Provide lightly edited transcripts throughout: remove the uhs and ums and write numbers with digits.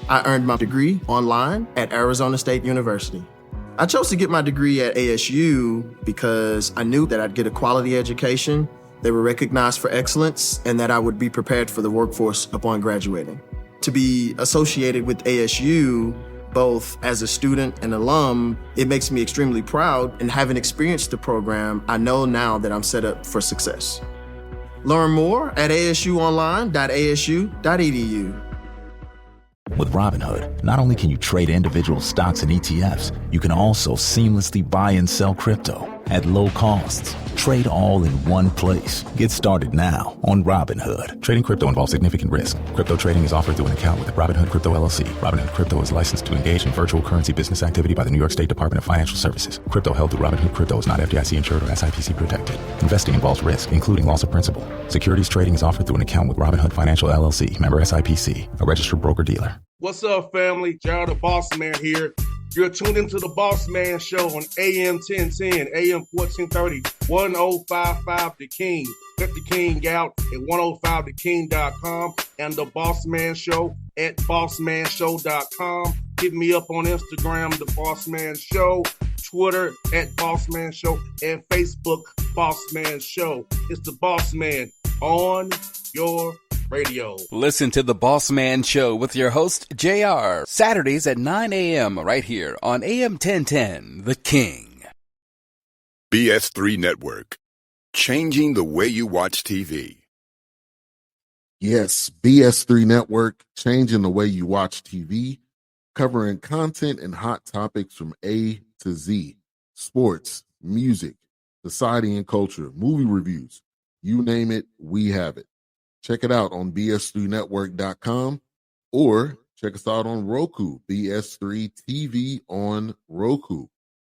I earned my degree online at Arizona State University. I chose to get my degree at ASU because I knew that I'd get a quality education, they were recognized for excellence, and that I would be prepared for the workforce upon graduating. To be associated with ASU, both as a student and alum, it makes me extremely proud, and having experienced the program, I know now that I'm set up for success. Learn more at asuonline.asu.edu. With Robinhood, not only can you trade individual stocks and ETFs, you can also seamlessly buy and sell crypto at low costs. Trade all in one place. Get started now on Robinhood. Trading crypto involves significant risk. Crypto trading is offered through an account with Robinhood Crypto LLC. Robinhood Crypto is licensed to engage in virtual currency business activity by the New York State Department of Financial Services. Crypto held through Robinhood Crypto is not FDIC insured or SIPC protected. Investing involves risk, including loss of principal. Securities trading is offered through an account with Robinhood Financial LLC, member SIPC, a registered broker-dealer. What's up, family? Gerald the Bossman here. You're tuned into the Bossman Show on AM 1010, AM 1430, 1055 The King. Let the King out at 105theking.com and the Bossman Show at bossmanshow.com. Hit me up on Instagram, the Bossman Show, Twitter at Bossman Show, and Facebook, Bossman Show. It's the Bossman on your radio. Listen to the Bossman Show with your host, JR, Saturdays at 9 a.m. right here on AM 1010, The King. BS3 Network, changing the way you watch TV. Yes, BS3 Network, changing the way you watch TV, covering content and hot topics from A to Z, sports, music, society and culture, movie reviews, you name it, we have it. Check it out on bs3network.com or check us out on Roku, BS3 TV on Roku,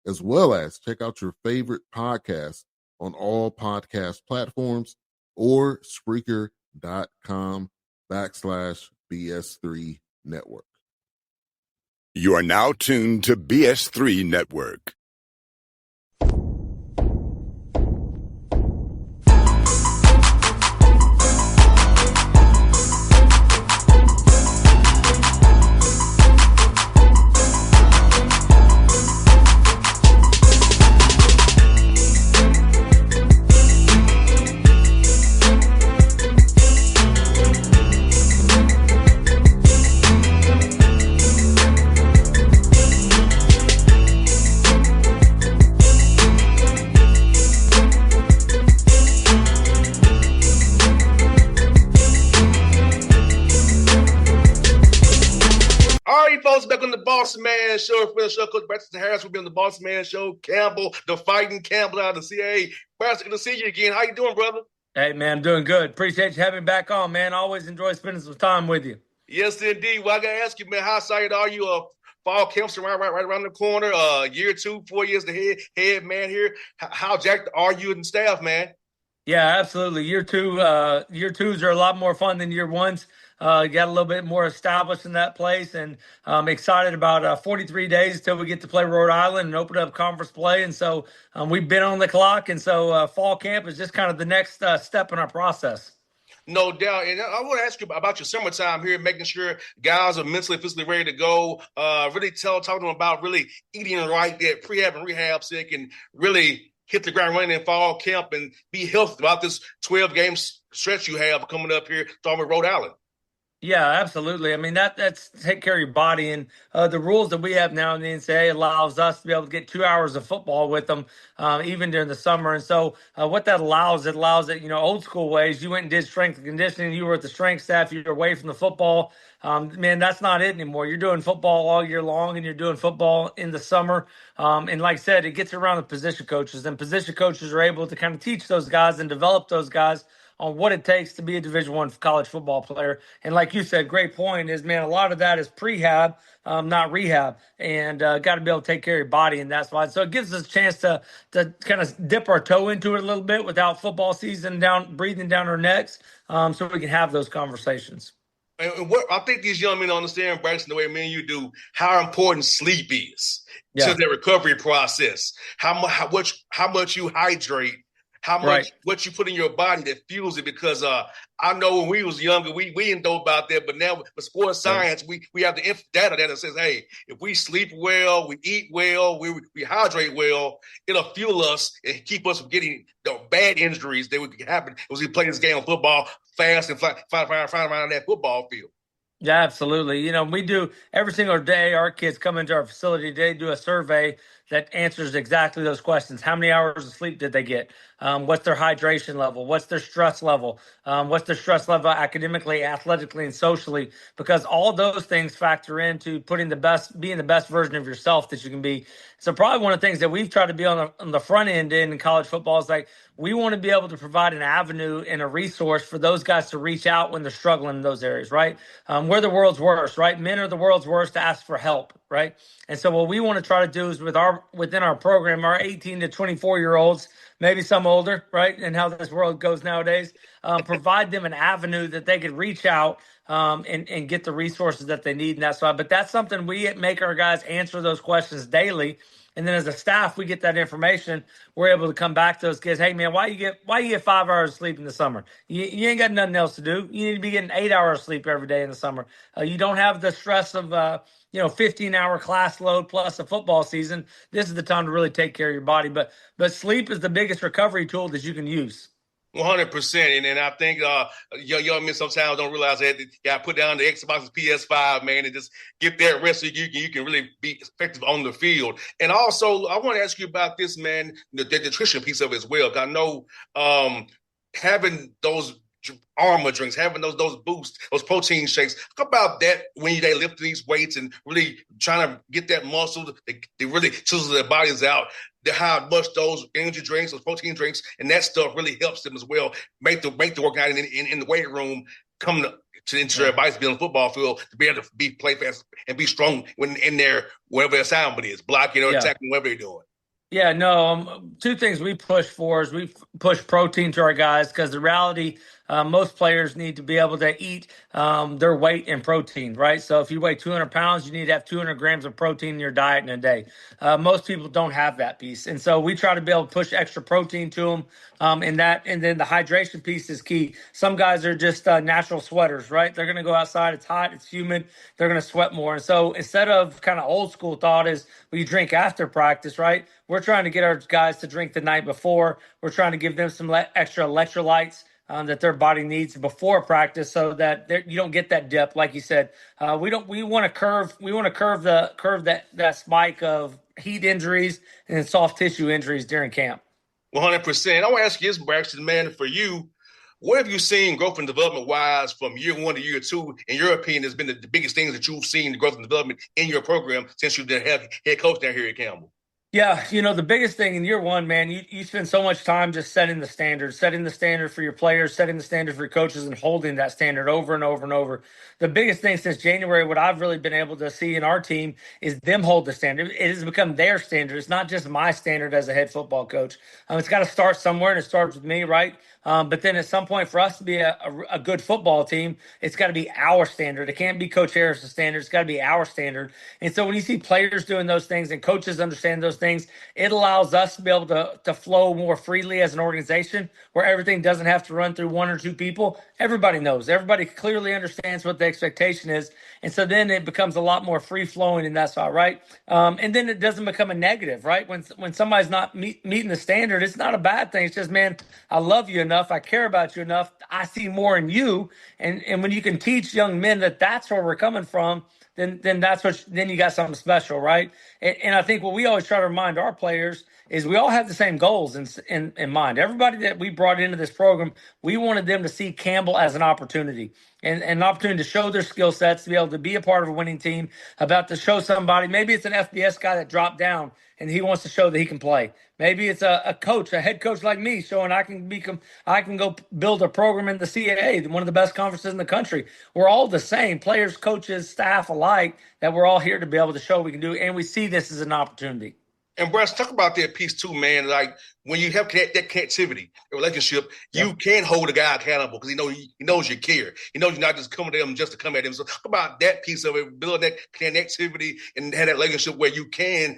as well as check out your favorite podcast on all podcast platforms or Spreaker.com/BS3 Network. You are now tuned to BS3 Network. Back on the Bossman Show, for the show, Coach Braxton Harris will be on the Bossman Show. Campbell, the fighting Campbell out of the CAA. Braxton, good to see you again. How you doing, brother? Hey, man, I'm doing good. Appreciate you having me back on, man. Always enjoy spending some time with you. Yes, indeed. Well, I got to ask you, man, how excited are you? Fall camp's right around the corner. Year 2, 4 years the head man here. How jacked are you and the staff, man? Yeah, absolutely. Year twos are a lot more fun than year ones. Got a little bit more established in that place, and I'm excited about 43 days until we get to play Rhode Island and open up conference play. And so we've been on the clock, and so fall camp is just kind of the next step in our process. No doubt. And I want to ask you about your summertime here, making sure guys are mentally, physically ready to go. Really talk to them about really eating right, that prehab and rehab so they can really hit the ground running in fall camp and be healthy about this 12-game stretch you have coming up here, starting with Rhode Island. Yeah, absolutely. I mean, that's take care of your body. And the rules that we have now in the NCAA allows us to be able to get 2 hours of football with them, even during the summer. And so what that allows, it allows that, old school ways, you went and did strength and conditioning, you were at the strength staff, you're away from the football. Man, that's not it anymore. You're doing football all year long, and you're doing football in the summer. And like I said, it gets around the position coaches, and position coaches are able to kind of teach those guys and develop those guys on what it takes to be a Division I college football player. And like you said, great point is, man, a lot of that is prehab, not rehab, and got to be able to take care of your body, and that's why. So it gives us a chance to kind of dip our toe into it a little bit without football season breathing down our necks, so we can have those conversations. And what I think these young men understand, Braxton, the way me and you do, how important sleep is to their recovery process, how much you hydrate, how Right. much what you put in your body that fuels it. Because I know when we was younger, we didn't know about that, but now with sports science, we have the data that says, hey, if we sleep well, we eat well, we hydrate well, it'll fuel us and keep us from getting the bad injuries that would happen as we play this game of football fast and fly around that football field. Yeah, absolutely. You know, we do every single day. Our kids come into our facility. They do a survey that answers exactly those questions. How many hours of sleep did they get? What's their hydration level? What's their stress level? What's their stress level academically, athletically, and socially? Because all those things factor into being the best version of yourself that you can be. So probably one of the things that we've tried to be on the front end in college football is like we want to be able to provide an avenue and a resource for those guys to reach out when they're struggling in those areas, right? We're the world's worst, right? Men are the world's worst to ask for help, right? And so what we want to try to do is within our program, our 18 to 24-year-olds, maybe some older, right? And how this world goes nowadays, provide them an avenue that they could reach out and get the resources that they need. And that's why, but that's something we make our guys answer those questions daily. And then as a staff, we get that information. We're able to come back to those kids. Hey, man, why you get 5 hours of sleep in the summer? You ain't got nothing else to do. You need to be getting 8 hours of sleep every day in the summer. You don't have the stress of 15-hour class load plus a football season. This is the time to really take care of your body. But sleep is the biggest recovery tool that you can use. 100%. And I think young men sometimes don't realize that you got to put down the Xbox and PS5, man, and just get that rest so you can really be effective on the field. And also, I want to ask you about this, man, the nutrition piece of it as well. I know having those armor drinks, having those boosts, those protein shakes. Talk about that when they lift these weights and really trying to get that muscle. They really chisel their bodies out. How much those energy drinks, those protein drinks, and that stuff really helps them as well. Make the workout in the weight room come into their bodies, be on the football field to be able to play fast and be strong when in there, wherever their assignment is, blocking or attacking, whatever they're doing. Yeah, no, two things we push for is we push protein to our guys because the reality, most players need to be able to eat their weight in protein, right? So if you weigh 200 pounds, you need to have 200 grams of protein in your diet in a day. Most people don't have that piece. And so we try to be able to push extra protein to them. And then the hydration piece is key. Some guys are just natural sweaters, right? They're going to go outside. It's hot. It's humid. They're going to sweat more. And so instead of kind of old school thought is you drink after practice, right? We're trying to get our guys to drink the night before. We're trying to give them some extra electrolytes that their body needs before practice, so that you don't get that dip, like you said. We want to curve that spike of heat injuries and soft tissue injuries during camp. 100%. I want to ask you this, Braxton, man, for you. What have you seen growth and development wise from year 1 to year 2? In your opinion, has been the biggest things that you've seen the growth and development in your program since you've been head coach down here at Campbell? Yeah, the biggest thing in year 1, man, you spend so much time just setting the standard for your players, setting the standard for your coaches, and holding that standard over and over and over. The biggest thing since January, what I've really been able to see in our team is them hold the standard. It has become their standard. It's not just my standard as a head football coach. It's got to start somewhere, and it starts with me, right? But then at some point, for us to be a good football team, it's got to be our standard. It can't be Coach Harris's standard. It's got to be our standard. And so when you see players doing those things and coaches understand those things, it allows us to be able to flow more freely as an organization where everything doesn't have to run through 1 or 2 people. Everybody knows. Everybody clearly understands what the expectation is. And so then it becomes a lot more free-flowing, and that's all right. And then it doesn't become a negative, right? When somebody's not meeting the standard, it's not a bad thing. It's just, man, I love you enough. I care about you enough. I see more in you. And when you can teach young men that that's where we're coming from, then then you got something special, right? And I think what we always try to remind our players is we all have the same goals in mind. Everybody that we brought into this program, we wanted them to see Campbell as an opportunity and an opportunity to show their skill sets, to be able to be a part of a winning team, about to show somebody. Maybe it's an FBS guy that dropped down and he wants to show that he can play. Maybe it's a coach, a head coach like me, showing I can go build a program in the CAA, one of the best conferences in the country. We're all the same, players, coaches, staff alike, that we're all here to be able to show we can do, and we see this as an opportunity. And Bryce, talk about that piece too, man. Like when you have that connectivity, a relationship, you can hold a guy accountable because he knows you care. He knows you're not just coming to him just to come at him. So talk about that piece of it, build that connectivity and have that relationship where you can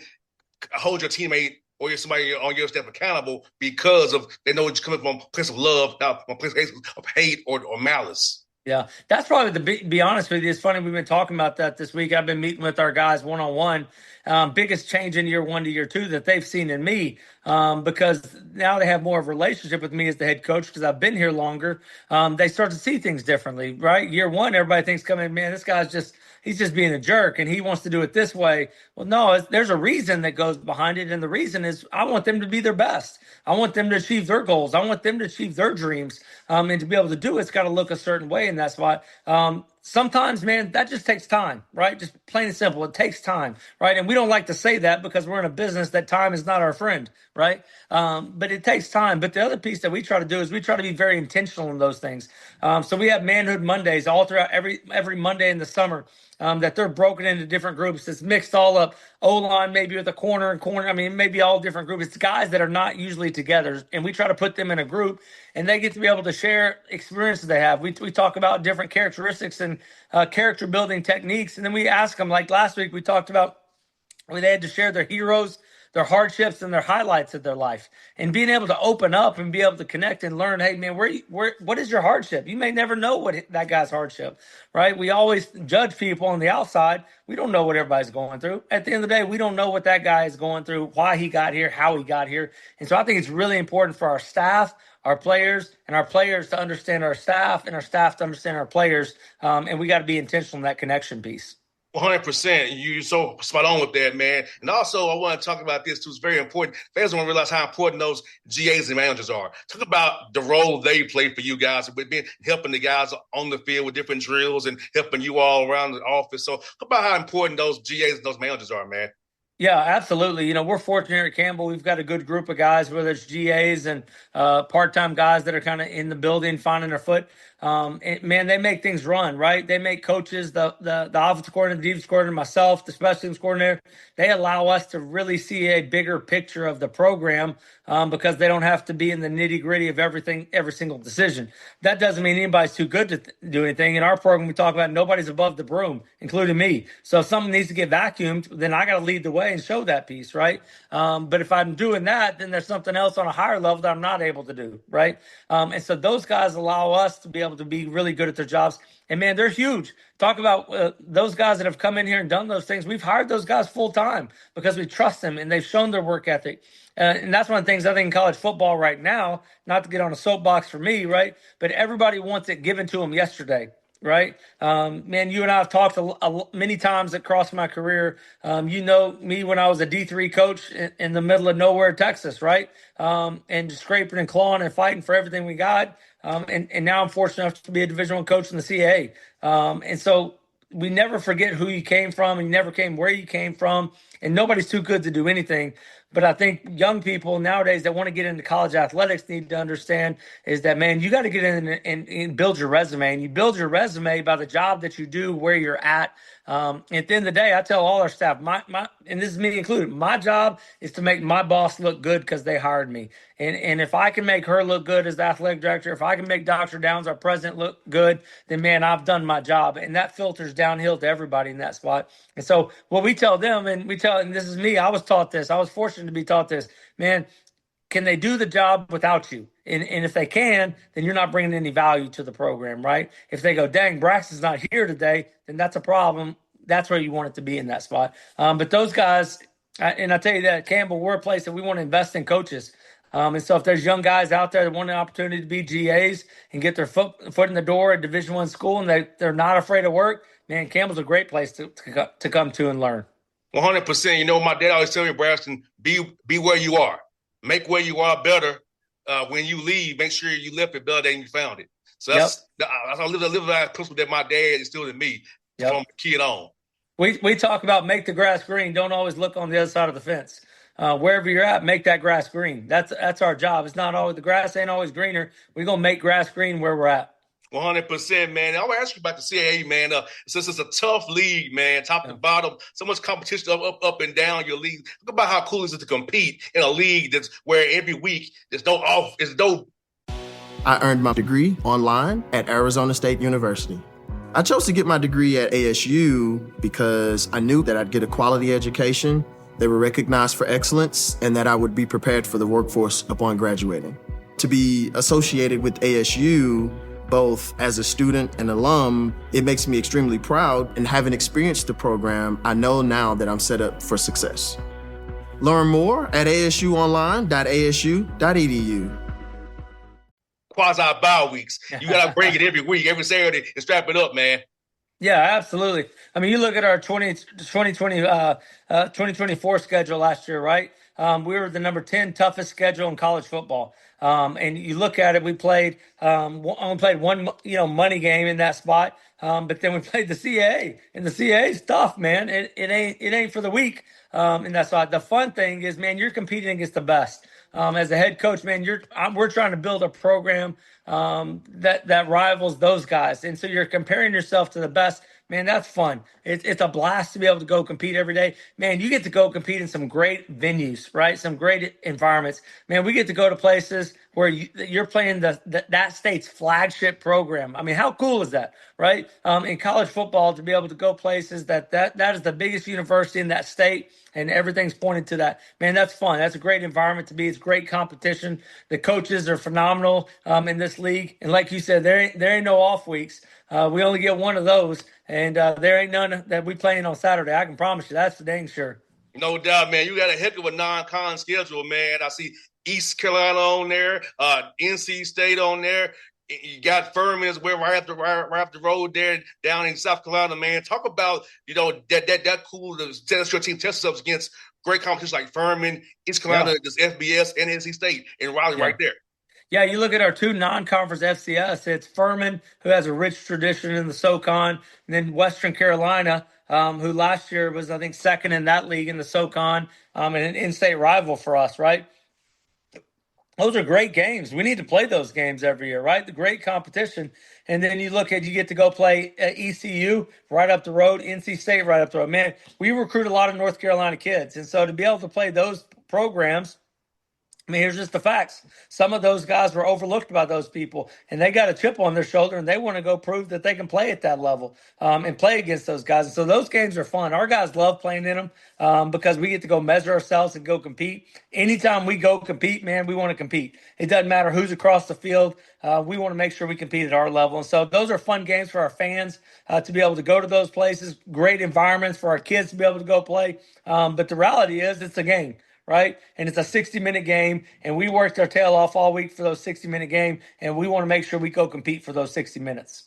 hold your teammate or you're somebody on your staff accountable because of they know you're coming from a place of love, not from a place of hate or malice. Yeah, that's probably be honest with you. It's funny. We've been talking about that this week. I've been meeting with our guys one-on-one. Biggest change in year 1 to year 2 that they've seen in me, because now they have more of a relationship with me as the head coach because I've been here longer. They start to see things differently, right? Year 1, everybody thinks coming, man, this guy's he's just being a jerk and he wants to do it this way. Well, no, there's a reason that goes behind it. And the reason is I want them to be their best. I want them to achieve their goals. I want them to achieve their dreams. And to be able to do it, it's got to look a certain way in that spot. Sometimes, man, that just takes time, right? Just plain and simple. It takes time, right? And we don't like to say that because we're in a business that time is not our friend, right? But it takes time. But the other piece that we try to do is we try to be very intentional in those things. So we have Manhood Mondays all throughout every Monday in the summer. That they're broken into different groups. It's mixed all up. O-line maybe with a corner and corner. I mean, maybe all different groups. It's guys that are not usually together. And we try to put them in a group and they get to be able to share experiences they have. We talk about different characteristics and character building techniques. And then we ask them, like last week, we talked about where they had to share their heroes, their hardships, and their highlights of their life, and being able to open up and be able to connect and learn. Hey, man, what is your hardship? You may never know what that guy's hardship, right? We always judge people on the outside. We don't know what everybody's going through. At the end of the day, we don't know what that guy is going through, why he got here, how he got here. And so I think it's really important for our staff, our players, and our players to understand our staff, and our staff to understand our players. And we got to be intentional in that connection piece. 100%. You're so spot on with that, man. And also, I want to talk about this, too. It's very important. Fans don't realize how important those GAs and managers are. Talk about the role they play for you guys, with helping the guys on the field with different drills and helping you all around the office. So, talk about how important those GAs and those managers are, man. Yeah, absolutely. You know, we're fortunate here at Campbell. We've got a good group of guys, whether it's GAs and part-time guys that are kind of in the building, finding their foot. And, man, they make things run, right? They make coaches, the offensive coordinator, the defensive coordinator, myself, the special teams coordinator, they allow us to really see a bigger picture of the program because they don't have to be in the nitty-gritty of everything, every single decision. That doesn't mean anybody's too good to do anything. In our program, we talk about nobody's above the broom, including me. So if something needs to get vacuumed, then I got to lead the way and show that piece, right? But if I'm doing that, then there's something else on a higher level that I'm not able to do, right? And so those guys allow us to be able to be really good at their jobs. And, man, they're huge. Talk about those guys that have come in here and done those things. We've hired those guys full time because we trust them and they've shown their work ethic. And that's one of the things I think in college football right now, not to get on a soapbox for me, right? But everybody wants it given to them yesterday. Right. Man, you and I have talked many times across my career. You know me when I was a D3 coach in the middle of nowhere, Texas. Right. And just scraping and clawing and fighting for everything we got. And now I'm fortunate enough to be a Division I coach in the CAA. And so we never forget who you came from and you never came where you came from. And nobody's too good to do anything. But I think young people nowadays that want to get into college athletics need to understand is that, man, you got to get in and build your resume. And you build your resume by the job that you do, where you're at. At the end of the day, I tell all our staff, and this is me included, my job is to make my boss look good because they hired me. And if I can make her look good as the athletic director, if I can make Dr. Downs, our president, look good, then, man, I've done my job. And that filters downhill to everybody in that spot. And so what we tell them, and this is me, I was taught this. I was fortunate to be taught this. Man, can they do the job without you? And if they can, then you're not bringing any value to the program, right? If they go, dang, Braxton's not here today, then that's a problem. That's where you want it to be in that spot. But those guys, and I tell you that, Campbell, we're a place that we want to invest in coaches. And so if there's young guys out there that want an opportunity to be GAs and get their foot in the door at Division I school and they're not afraid of work, man, Campbell's a great place to come to and learn. 100%. You know, my dad always tell me, Braxton, be where you are. Make where you are better. When you leave, make sure you left it better than you found it. So that's I live that principle that my dad instilled in me from a kid on. We talk about make the grass green. Don't always look on the other side of the fence. Wherever you're at, make that grass green. That's our job. It's not always, the grass ain't always greener. We're going to make grass green where we're at. 100%, man. I want to ask you about the CAA, man. Since it's a tough league, man, top to bottom, so much competition up and down your league. Think about how cool is it to compete in a league that's where every week there's no off, it's no. I earned my degree online at Arizona State University. I chose to get my degree at ASU because I knew that I'd get a quality education they were recognized for excellence, and that I would be prepared for the workforce upon graduating. To be associated with ASU, both as a student and alum, it makes me extremely proud, and having experienced the program, I know now that I'm set up for success. Learn more at asuonline.asu.edu. Quasi-bow weeks. You got to bring it every week, every Saturday, and strap it up, man. Yeah, absolutely. I mean, you look at our 2024 schedule last year, right? We were the number 10 toughest schedule in college football. And you look at it, we played, only played one, money game in that spot. But then we played the CAA, and the CAA is tough, man. It ain't for the weak. And that's why the fun thing is, man, you're competing against the best. As a head coach, man, we're trying to build a program that rivals those guys, and so you're comparing yourself to the best. Man, that's fun. It's a blast to be able to go compete every day. Man, you get to go compete in some great venues, right? Some great environments. Man, we get to go to places where you're playing that state's flagship program. I mean, how cool is that, right? In college football, to be able to go places that is the biggest university in that state, and everything's pointed to that. Man, that's fun. That's a great environment to be. It's great competition. The coaches are phenomenal in this league. And like you said, there ain't no off weeks. We only get one of those, and there ain't none that we playing on Saturday. I can promise you, that's for dang sure. No doubt, man. You got a heck of a non-con schedule, man. I see East Carolina on there, NC State on there. You got Furman as well, right up the road there down in South Carolina, man. Talk about, that cool tennis your team tests up against great competition like Furman, East Carolina, this FBS, and NC State in Raleigh right there. Yeah, you look at our two non-conference FCS, it's Furman, who has a rich tradition in the SoCon, and then Western Carolina, who last year was, I think, second in that league in the SoCon, and an in-state rival for us, right? Those are great games. We need to play those games every year, right? The great competition. And then you get to go play at ECU right up the road, NC State right up the road. Man, we recruit a lot of North Carolina kids. And so to be able to play those programs, I mean, here's just the facts. Some of those guys were overlooked by those people, and they got a chip on their shoulder, and they want to go prove that they can play at that level and play against those guys. And so those games are fun. Our guys love playing in them because we get to go measure ourselves and go compete. Anytime we go compete, man, we want to compete. It doesn't matter who's across the field. We want to make sure we compete at our level. And so those are fun games for our fans to be able to go to those places, great environments for our kids to be able to go play. But the reality is it's a game. Right? And it's a 60-minute game, and we worked our tail off all week for those 60-minute game, and we want to make sure we go compete for those 60 minutes.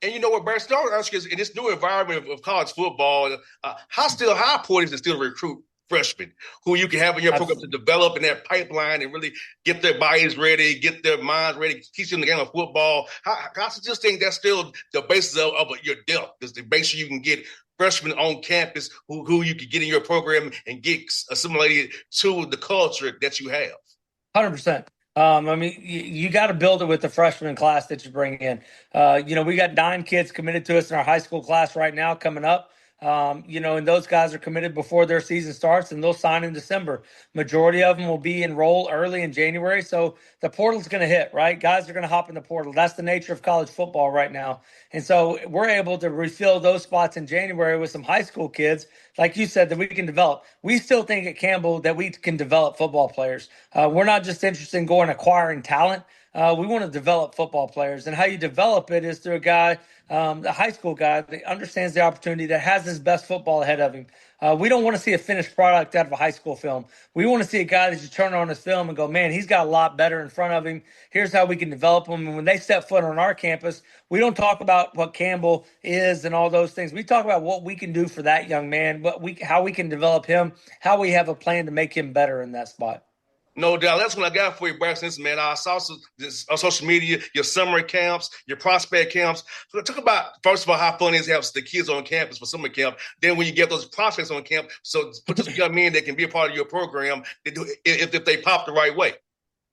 And you know what, Braxton, I ask you is, in this new environment of college football, how important is it still to recruit freshmen who you can have in your program to develop in that pipeline and really get their bodies ready, get their minds ready, teach them the game of football? I just think that's still the basis of your depth, is to make sure you can get freshmen on campus who you can get in your program and get assimilated to the culture that you have. 100%. I mean, you got to build it with the freshman class that you bring in. We got 9 kids committed to us in our high school class right now coming up. And those guys are committed before their season starts, and they'll sign in December. Majority of them will be enrolled early in January. So the portal's going to hit, right? Guys are going to hop in the portal. That's the nature of college football right now. And so we're able to refill those spots in January with some high school kids, like you said, that we can develop. We still think at Campbell that we can develop football players. We're not just interested in going acquiring talent. We want to develop football players, and how you develop it is through a guy, a high school guy that understands the opportunity, that has his best football ahead of him. We don't want to see a finished product out of a high school film. We want to see a guy that you turn on his film and go, man, he's got a lot better in front of him. Here's how we can develop him. And when they step foot on our campus, we don't talk about what Campbell is and all those things. We talk about what we can do for that young man, how we can develop him, how we have a plan to make him better in that spot. No doubt. That's what I got for you, Braxton. Listen, man, I saw this on social media, your summer camps, your prospect camps. So talk about, first of all, how fun it is to have the kids on campus for summer camp. Then when you get those prospects on camp, so put those young men that can be a part of your program if they pop the right way.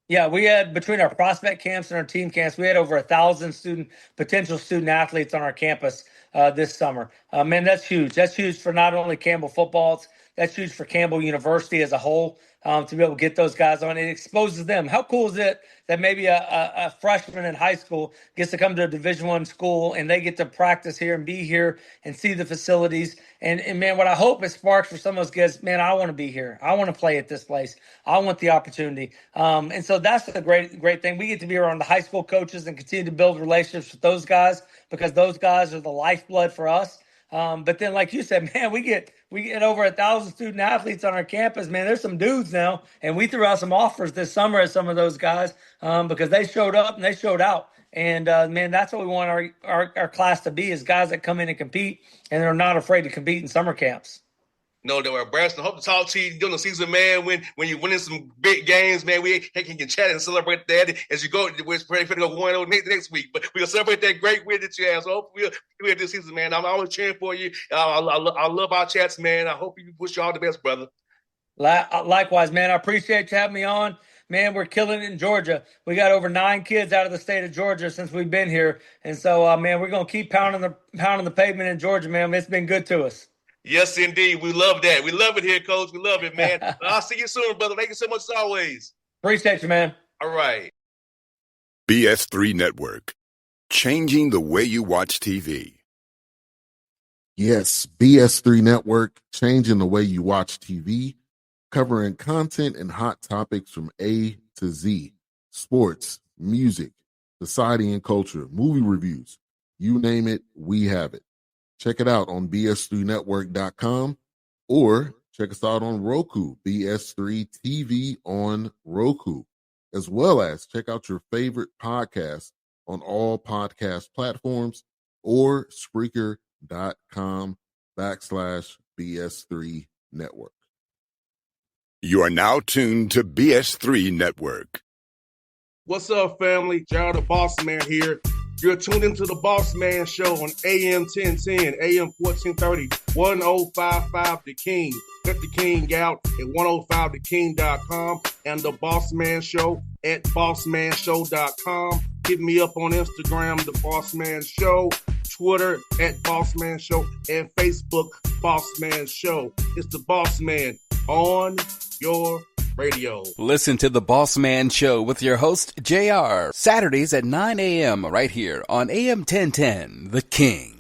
Yeah, we had, between our prospect camps and our team camps, we had over 1,000 potential student athletes on our campus this summer. Man, that's huge. That's huge for not only Campbell football, that's huge for Campbell University as a whole. to be able to get those guys on. It exposes them. How cool is it that maybe a freshman in high school gets to come to a Division I school and they get to practice here and be here and see the facilities. And man, what I hope it sparks for some of those kids, man, I want to be here. I want to play at this place. I want the opportunity. And so that's the great thing. We get to be around the high school coaches and continue to build relationships with those guys because those guys are the lifeblood for us. But then, like you said, man, we get over 1,000 student athletes on our campus. Man, there's some dudes now, and we threw out some offers this summer at some of those guys because they showed up and they showed out. And man, that's what we want our class to be: is guys that come in and compete, and they're not afraid to compete in summer camps. No, that were Braxton. Hope to talk to you during the season, man. When you're winning some big games, man, we can chat and celebrate that as you go. We're ready to go 1-0 next week, but we'll celebrate that great win that you have. So hopefully we'll this season, man. I'm always cheering for you. I love our chats, man. I hope you wish you all the best, brother. Likewise, man. I appreciate you having me on. Man, we're killing it in Georgia. We got over 9 kids out of the state of Georgia since we've been here, and so man, we're gonna keep pounding the pavement in Georgia, man. It's been good to us. Yes, indeed. We love that. We love it here, Coach. We love it, man. I'll see you soon, brother. Thank you so much as always. Appreciate you, man. All right. BS3 Network, changing the way you watch TV. Yes, BS3 Network, changing the way you watch TV, covering content and hot topics from A to Z, sports, music, society and culture, movie reviews, you name it, we have it. Check it out on bs3network.com or check us out on Roku, BS3 TV on Roku, as well as check out your favorite podcast on all podcast platforms or Spreaker.com/BS3 Network. You are now tuned to BS3 Network. What's up, family? Gerald the Bossman here. You're tuned into the Bossman Show on AM 1010, AM 1430, 1055 The King. Let the King out at 105theking.com and the Bossman Show at bossmanshow.com. Hit me up on Instagram, The Bossman Show, Twitter at Bossman Show, and Facebook, Bossman Show. It's the Bossman on your radio. Listen to The Bossman Show with your host, JR, Saturdays at 9 a.m. right here on AM 1010, The King.